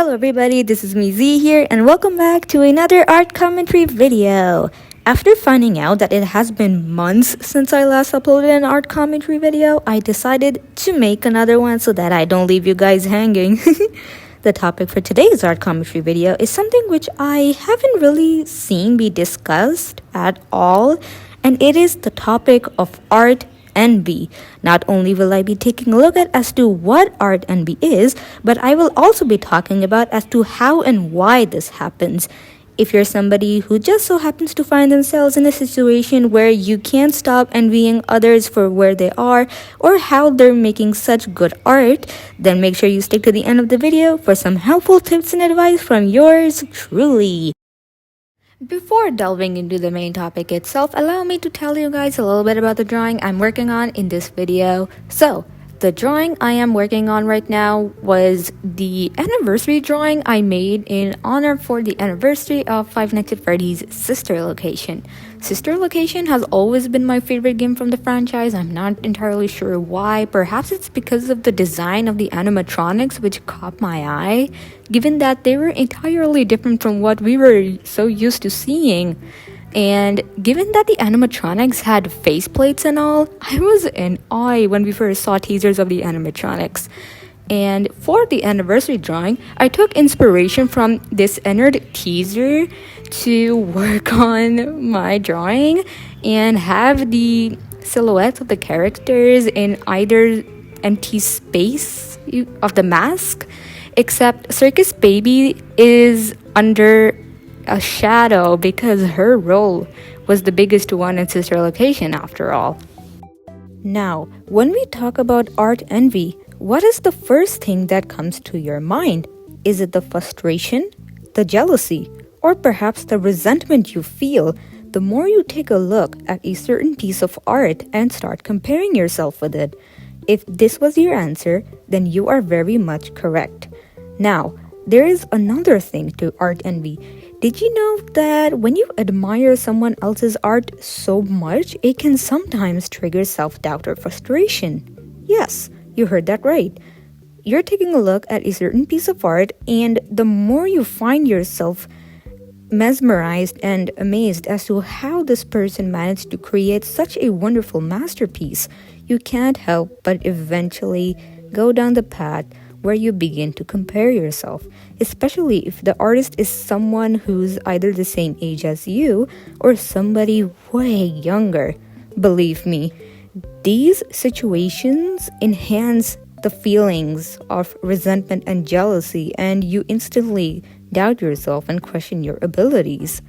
Hello everybody, this is me Z here and welcome back to another art commentary video. After finding out that it has been months since I last uploaded an art commentary video, I decided to make another one so that I don't leave you guys hanging. The topic for today's art commentary video is something which I haven't really seen be discussed at all, and it is the topic of art envy. Not only will I be taking a look at as to what art envy is, but I will also be talking about as to how and why this happens. If you're somebody who just so happens to find themselves in a situation where you can't stop envying others for where they are or how they're making such good art, then make sure you stick to the end of the video for some helpful tips and advice from yours truly. Before delving into the main topic itself, allow me to tell you guys a little bit about the drawing I'm working on in this video. So, the drawing I am working on right now was the anniversary drawing I made in honor for the anniversary of Five Nights at Freddy's Sister Location. Sister Location has always been my favorite game from the franchise. I'm not entirely sure why. Perhaps it's because of the design of the animatronics which caught my eye, given that they were entirely different from what we were so used to seeing. And given that the animatronics had faceplates and all, I was in awe when we first saw teasers of the animatronics. And for the anniversary drawing, I took inspiration from this Ennard teaser to work on my drawing and have the silhouettes of the characters in either empty space of the mask, except Circus Baby is under a shadow because her role was the biggest one in Sister Location after all. Now, when we talk about art envy, what is the first thing that comes to your mind? Is it the frustration, the jealousy, or perhaps the resentment you feel the more you take a look at a certain piece of art and start comparing yourself with it? If this was your answer, then you are very much correct. Now, there is another thing to art envy. Did you know that when you admire someone else's art so much, it can sometimes trigger self-doubt or frustration? Yes, you heard that right. You're taking a look at a certain piece of art, and the more you find yourself mesmerized and amazed as to how this person managed to create such a wonderful masterpiece, you can't help but eventually go down the path where you begin to compare yourself, especially if the artist is someone who's either the same age as you or somebody way younger. Believe me, these situations enhance the feelings of resentment and jealousy, and you instantly doubt yourself and question your abilities.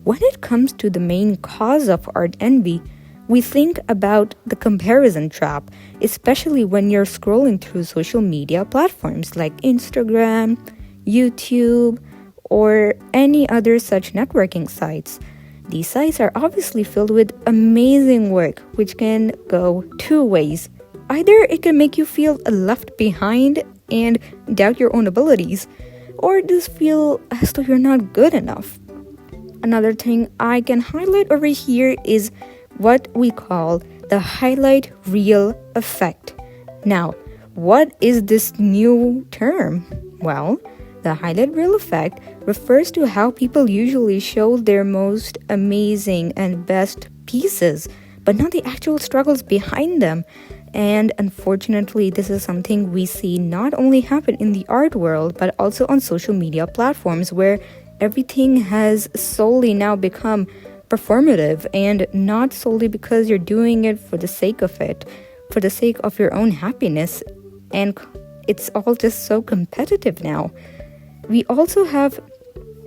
When it comes to the main cause of art envy, we think about the comparison trap, especially when you're scrolling through social media platforms like Instagram, YouTube, or any other such networking sites. These sites are obviously filled with amazing work, which can go two ways. Either it can make you feel left behind and doubt your own abilities, or just feel as though you're not good enough. Another thing I can highlight over here is what we call the highlight reel effect. Now, what is this new term? Well, the highlight reel effect refers to how people usually show their most amazing and best pieces, but not the actual struggles behind them. And unfortunately, this is something we see not only happen in the art world, but also on social media platforms where everything has solely now become performative, and not solely because you're doing it for the sake of it, for the sake of your own happiness, and it's all just so competitive now. We also have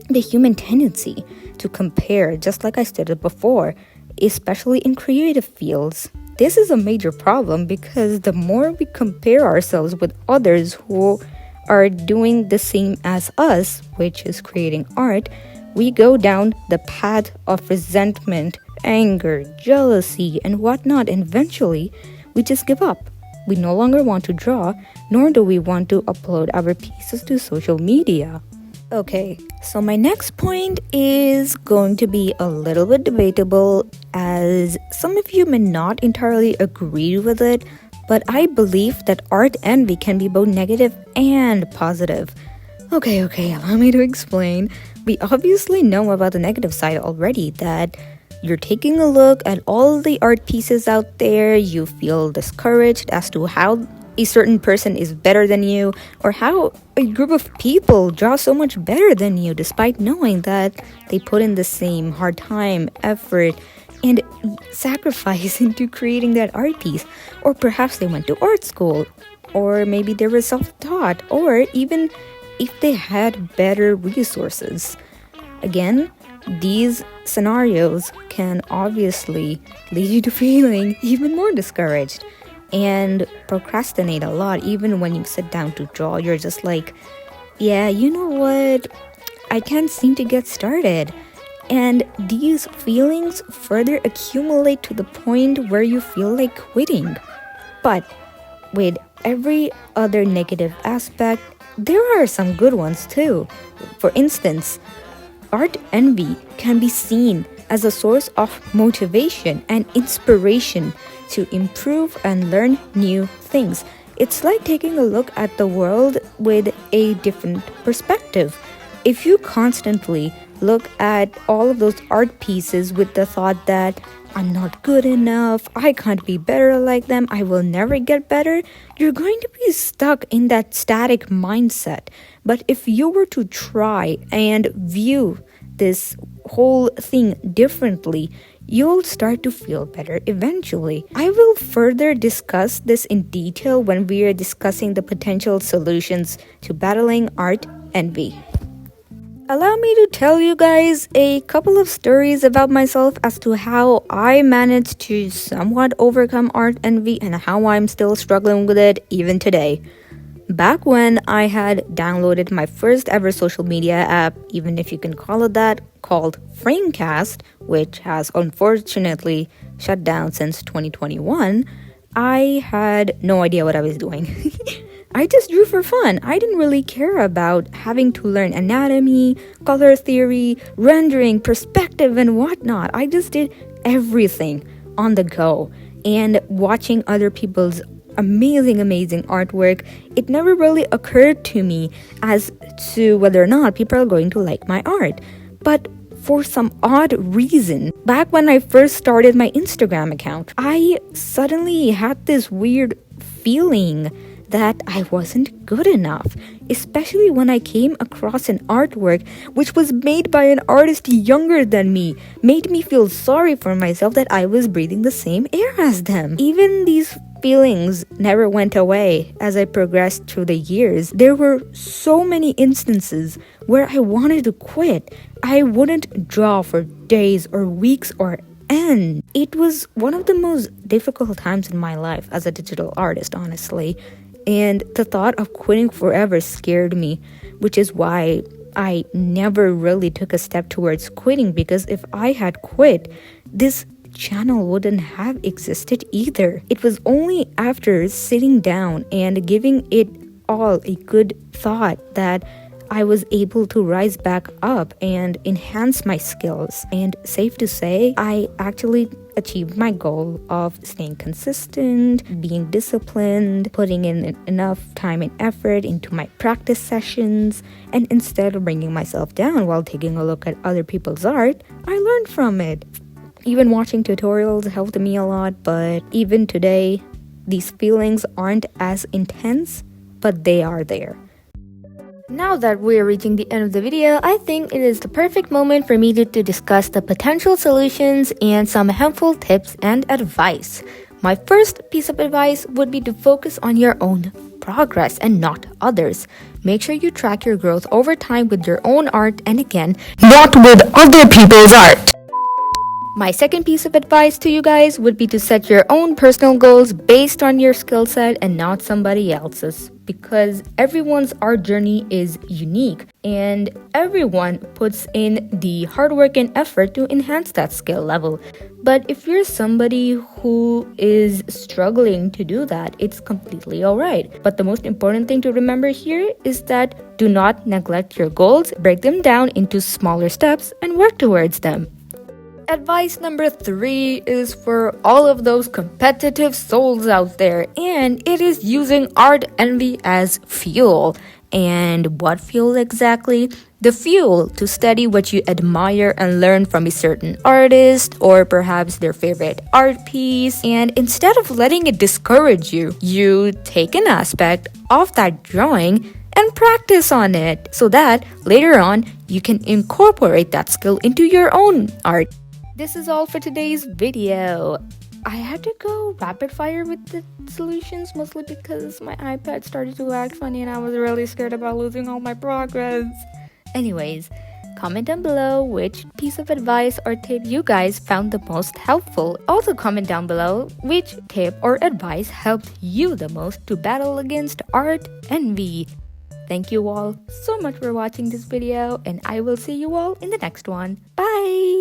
the human tendency to compare, just like I stated before, especially in creative fields. This is a major problem because the more we compare ourselves with others who are doing the same as us, which is creating art, we go down the path of resentment, anger, jealousy, and whatnot, and eventually we just give up. We no longer want to draw, nor do we want to upload our pieces to social media. Okay, so my next point is going to be a little bit debatable, as some of you may not entirely agree with it, but I believe that art envy can be both negative and positive. Okay, allow me to explain. We obviously know about the negative side already, that you're taking a look at all the art pieces out there, you feel discouraged as to how a certain person is better than you, or how a group of people draw so much better than you, despite knowing that they put in the same hard time, effort, and sacrifice into creating that art piece. Or perhaps they went to art school, or maybe they were self-taught, or even if they had better resources. Again, these scenarios can obviously lead you to feeling even more discouraged and procrastinate a lot. Even when you sit down to draw, you're just like, yeah, you know what? I can't seem to get started. And these feelings further accumulate to the point where you feel like quitting. But with every other negative aspect, there are some good ones too. For instance, art envy can be seen as a source of motivation and inspiration to improve and learn new things. It's like taking a look at the world with a different perspective. If you constantly look at all of those art pieces with the thought that I'm not good enough, I can't be better like them, I will never get better, you're going to be stuck in that static mindset. But if you were to try and view this whole thing differently, you'll start to feel better eventually. I will further discuss this in detail when we are discussing the potential solutions to battling art envy. Allow me to tell you guys a couple of stories about myself as to how I managed to somewhat overcome art envy and how I'm still struggling with it even today. Back when I had downloaded my first ever social media app, even if you can call it that, called Framecast, which has unfortunately shut down since 2021, I had no idea what I was doing. I just drew for fun. I didn't really care about having to learn anatomy, color theory, rendering, perspective, and whatnot. I just did everything on the go. And watching other people's amazing artwork, it never really occurred to me as to whether or not people are going to like my art. But for some odd reason, back when I first started my Instagram account, I suddenly had this weird feeling that I wasn't good enough, especially when I came across an artwork which was made by an artist younger than me. Made me feel sorry for myself that I was breathing the same air as them. Even these feelings never went away as I progressed through the years. There were so many instances where I wanted to quit. I wouldn't draw for days or weeks or end. It was one of the most difficult times in my life as a digital artist, honestly. And the thought of quitting forever scared me, which is why I never really took a step towards quitting, because if I had quit, this channel wouldn't have existed either. It was only after sitting down and giving it all a good thought that I was able to rise back up and enhance my skills. And safe to say, I actually achieved my goal of staying consistent, being disciplined, putting in enough time and effort into my practice sessions, and instead of bringing myself down while taking a look at other people's art, I learned from it. Even watching tutorials helped me a lot, but even today, these feelings aren't as intense, but they are there. Now that we're reaching the end of the video, I think it is the perfect moment for me to discuss the potential solutions and some helpful tips and advice. My first piece of advice would be to focus on your own progress and not others. Make sure you track your growth over time with your own art, and again, not with other people's art. My second piece of advice to you guys would be to set your own personal goals based on your skill set and not somebody else's, because everyone's art journey is unique and everyone puts in the hard work and effort to enhance that skill level. But if you're somebody who is struggling to do that, it's completely alright. But the most important thing to remember here is that do not neglect your goals, break them down into smaller steps and work towards them. Advice number 3 is for all of those competitive souls out there, and it is using art envy as fuel. And what fuel exactly? The fuel to study what you admire and learn from a certain artist or perhaps their favorite art piece. And instead of letting it discourage you, you take an aspect of that drawing and practice on it so that later on you can incorporate that skill into your own art. This is all for today's video. I had to go rapid fire with the solutions mostly because my iPad started to act funny and I was really scared about losing all my progress. Anyways, comment down below which piece of advice or tip you guys found the most helpful. Also comment down below which tip or advice helped you the most to battle against art envy. Thank you all so much for watching this video and I will see you all in the next one. Bye!